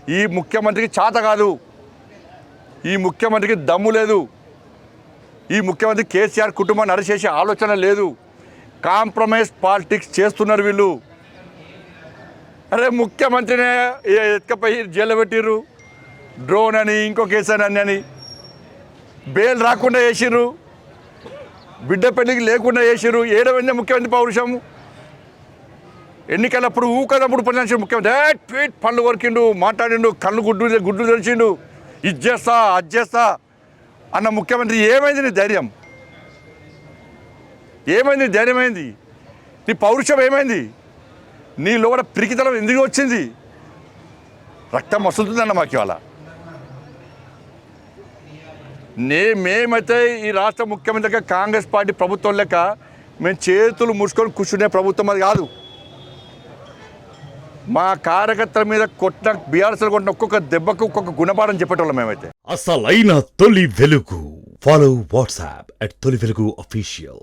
ఈ ముఖ్యమంత్రికి చేత కాదు, ఈ ముఖ్యమంత్రికి దమ్ము లేదు, ఈ ముఖ్యమంత్రి కేసీఆర్ కుటుంబాన్ని అరెస్ట్ ఆలోచన లేదు. కాంప్రమైజ్ పాలిటిక్స్ చేస్తున్నారు వీళ్ళు. అరే ముఖ్యమంత్రినే ఎత్తుకపోయి జైలు పెట్టిర్రు, డ్రోన్ అని ఇంకో కేసు అని బెయిల్ రాకుండా చేసిర్రు, బిడ్డ పెళ్లికి లేకుండా చేసిర్రు. ఏడవైందే ముఖ్యమంత్రి పౌరుషం. ఎన్నికలప్పుడు ఊకదప్పుడు పనిచేసి ముఖ్యమంత్రి ట్వీట్ పళ్ళు కొరికిండు, మాట్లాడిండు, కళ్ళు గుడ్లు తెరిచిండు, ఇది చేస్తా అది చేస్తా అన్న ముఖ్యమంత్రి. ఏమైంది నీ ధైర్యం? ఏమైంది ధైర్యం? అయింది నీ పౌరుషం? ఏమైంది నీ లోపల పిరికితనం? ఎందుకు వచ్చింది? రక్తం వస్తుందన్న మాకు ఇవాళ. మేమైతే ఈ రాష్ట్ర ముఖ్యమంత్రిగా కాంగ్రెస్ పార్టీ ప్రభుత్వం లెక్క మేము చేతులు ముడుచుకొని కూర్చునే ప్రభుత్వం అది కాదు. మా కార్యకర్తల మీద కొట్టిన బీఆర్ఎస్ కొట్టిన ఒక్కొక్క దెబ్బకు ఒక్కొక్క గుణపాఠం చెప్పేటోళ్ళం మేమైతే. అసలైన తొలి వెలుగు. ఫాలో వాట్సాప్ @తొలి వెలుగు official.